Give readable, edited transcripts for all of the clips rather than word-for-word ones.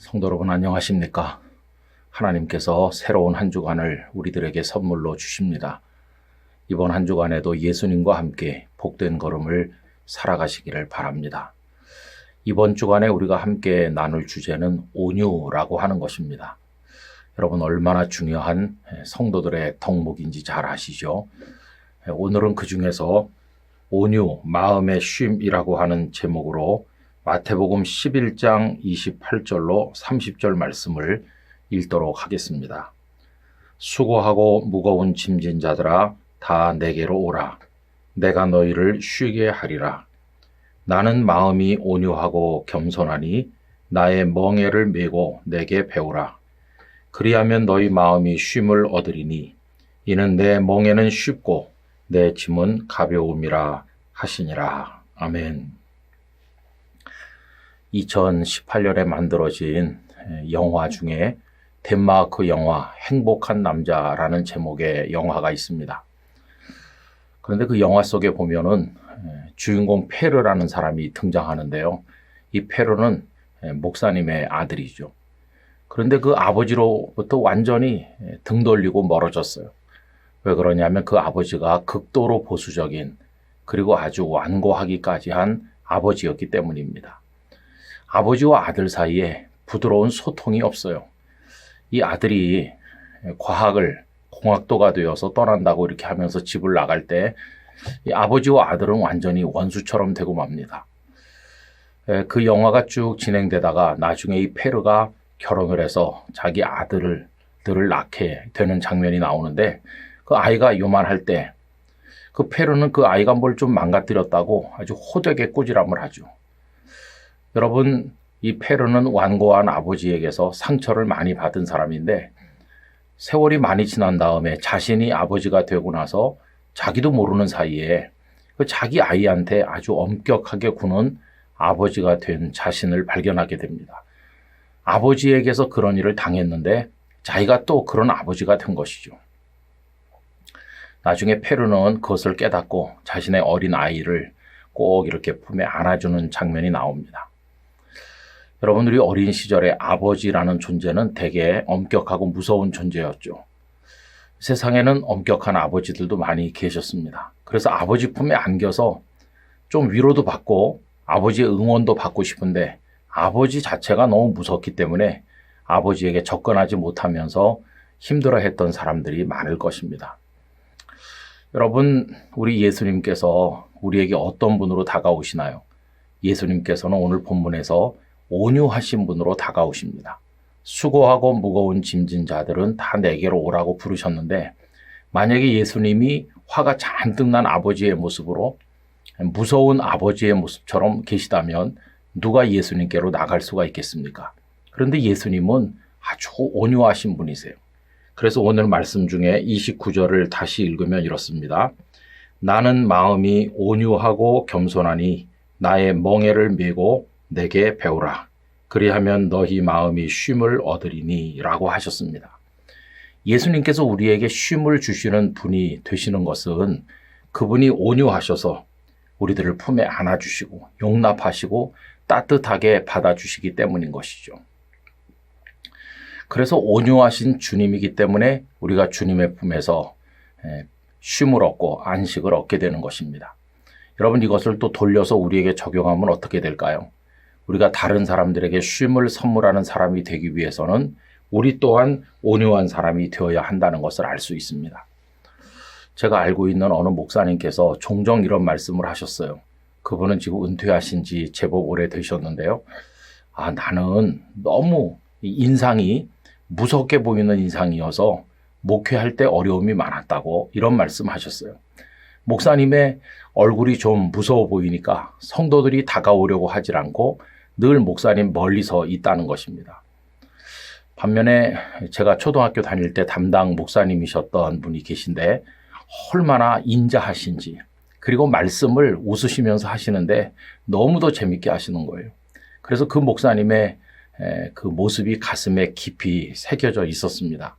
성도 여러분 안녕하십니까? 하나님께서 새로운 한 주간을 우리들에게 선물로 주십니다. 이번 한 주간에도 예수님과 함께 복된 걸음을 살아가시기를 바랍니다. 이번 주간에 우리가 함께 나눌 주제는 온유라고 하는 것입니다. 여러분 얼마나 중요한 성도들의 덕목인지 잘 아시죠? 오늘은 그 중에서 온유, 마음의 쉼이라고 하는 제목으로 마태복음 11장 28절로 30절 말씀을 읽도록 하겠습니다. 수고하고 무거운 짐진 자들아 다 내게로 오라. 내가 너희를 쉬게 하리라. 나는 마음이 온유하고 겸손하니 나의 멍에를 메고 내게 배우라. 그리하면 너희 마음이 쉼을 얻으리니 이는 내 멍에는 쉽고 내 짐은 가벼움이라 하시니라. 아멘. 2018년에 만들어진 영화 중에 덴마크 영화 행복한 남자라는 제목의 영화가 있습니다. 그런데 그 영화 속에 보면은 주인공 페르라는 사람이 등장하는데요. 이 페르는 목사님의 아들이죠. 그런데 그 아버지로부터 완전히 등 돌리고 멀어졌어요. 왜 그러냐면 그 아버지가 극도로 보수적인 그리고 아주 완고하기까지 한 아버지였기 때문입니다. 아버지와 아들 사이에 부드러운 소통이 없어요. 이 아들이 과학을 공학도가 되어서 떠난다고 이렇게 하면서 집을 나갈 때 이 아버지와 아들은 완전히 원수처럼 되고 맙니다. 그 영화가 쭉 진행되다가 나중에 이 페르가 결혼을 해서 자기 아들들을 낳게 되는 장면이 나오는데 그 아이가 요만할 때 그 페르는 그 아이가 뭘 좀 망가뜨렸다고 아주 호되게 꾸지람을 하죠. 여러분, 이 페르는 완고한 아버지에게서 상처를 많이 받은 사람인데 세월이 많이 지난 다음에 자신이 아버지가 되고 나서 자기도 모르는 사이에 그 자기 아이한테 아주 엄격하게 구는 아버지가 된 자신을 발견하게 됩니다. 아버지에게서 그런 일을 당했는데 자기가 또 그런 아버지가 된 것이죠. 나중에 페르는 그것을 깨닫고 자신의 어린 아이를 꼭 이렇게 품에 안아주는 장면이 나옵니다. 여러분, 우리 어린 시절에 아버지라는 존재는 되게 엄격하고 무서운 존재였죠. 세상에는 엄격한 아버지들도 많이 계셨습니다. 그래서 아버지 품에 안겨서 좀 위로도 받고 아버지의 응원도 받고 싶은데 아버지 자체가 너무 무섭기 때문에 아버지에게 접근하지 못하면서 힘들어했던 사람들이 많을 것입니다. 여러분, 우리 예수님께서 우리에게 어떤 분으로 다가오시나요? 예수님께서는 오늘 본문에서 온유하신 분으로 다가오십니다. 수고하고 무거운 짐진 자들은 다 내게로 오라고 부르셨는데 만약에 예수님이 화가 잔뜩 난 아버지의 모습으로 무서운 아버지의 모습처럼 계시다면 누가 예수님께로 나갈 수가 있겠습니까? 그런데 예수님은 아주 온유하신 분이세요. 그래서 오늘 말씀 중에 29절을 다시 읽으면 이렇습니다. 나는 마음이 온유하고 겸손하니 나의 멍에를 메고 내게 배우라. 그리하면 너희 마음이 쉼을 얻으리니 라고 하셨습니다. 예수님께서 우리에게 쉼을 주시는 분이 되시는 것은 그분이 온유하셔서 우리들을 품에 안아주시고 용납하시고 따뜻하게 받아주시기 때문인 것이죠. 그래서 온유하신 주님이기 때문에 우리가 주님의 품에서 쉼을 얻고 안식을 얻게 되는 것입니다. 여러분, 이것을 또 돌려서 우리에게 적용하면 어떻게 될까요? 우리가 다른 사람들에게 쉼을 선물하는 사람이 되기 위해서는 우리 또한 온유한 사람이 되어야 한다는 것을 알 수 있습니다. 제가 알고 있는 어느 목사님께서 종종 이런 말씀을 하셨어요. 그분은 지금 은퇴하신 지 제법 오래 되셨는데요. 나는 너무 인상이 무섭게 보이는 인상이어서 목회할 때 어려움이 많았다고 이런 말씀하셨어요. 목사님의 얼굴이 좀 무서워 보이니까 성도들이 다가오려고 하질 않고 늘 목사님 멀리서 있다는 것입니다. 반면에 제가 초등학교 다닐 때 담당 목사님이셨던 분이 계신데 얼마나 인자하신지 그리고 말씀을 웃으시면서 하시는데 너무도 재밌게 하시는 거예요. 그래서 그 목사님의 그 모습이 가슴에 깊이 새겨져 있었습니다.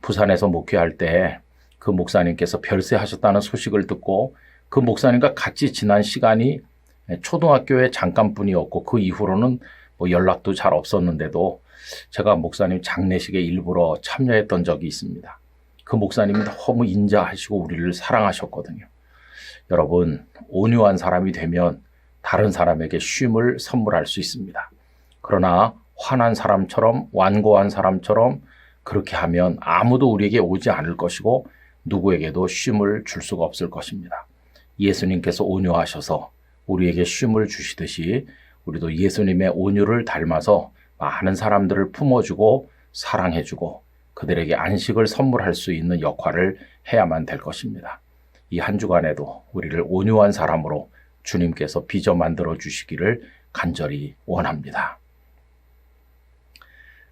부산에서 목회할 때 그 목사님께서 별세하셨다는 소식을 듣고 그 목사님과 같이 지난 시간이 초등학교에 잠깐뿐이었고 그 이후로는 뭐 연락도 잘 없었는데도 제가 목사님 장례식에 일부러 참여했던 적이 있습니다. 그 목사님이 너무 인자하시고 우리를 사랑하셨거든요. 여러분, 온유한 사람이 되면 다른 사람에게 쉼을 선물할 수 있습니다. 그러나 화난 사람처럼, 완고한 사람처럼 그렇게 하면 아무도 우리에게 오지 않을 것이고 누구에게도 쉼을 줄 수가 없을 것입니다. 예수님께서 온유하셔서 우리에게 쉼을 주시듯이 우리도 예수님의 온유를 닮아서 많은 사람들을 품어주고 사랑해주고 그들에게 안식을 선물할 수 있는 역할을 해야만 될 것입니다. 이 한 주간에도 우리를 온유한 사람으로 주님께서 빚어 만들어 주시기를 간절히 원합니다.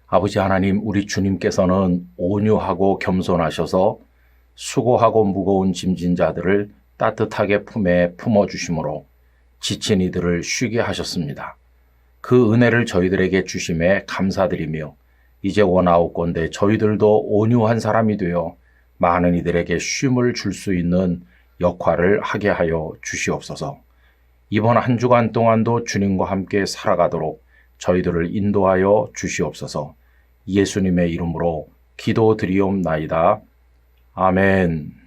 아버지 하나님, 우리 주님께서는 온유하고 겸손하셔서 수고하고 무거운 짐진 자들을 따뜻하게 품에 품어주심으로 지친 이들을 쉬게 하셨습니다. 그 은혜를 저희들에게 주심에 감사드리며 이제 원하옵건대 저희들도 온유한 사람이 되어 많은 이들에게 쉼을 줄 수 있는 역할을 하게 하여 주시옵소서. 이번 한 주간 동안도 주님과 함께 살아가도록 저희들을 인도하여 주시옵소서. 예수님의 이름으로 기도드리옵나이다. 아멘.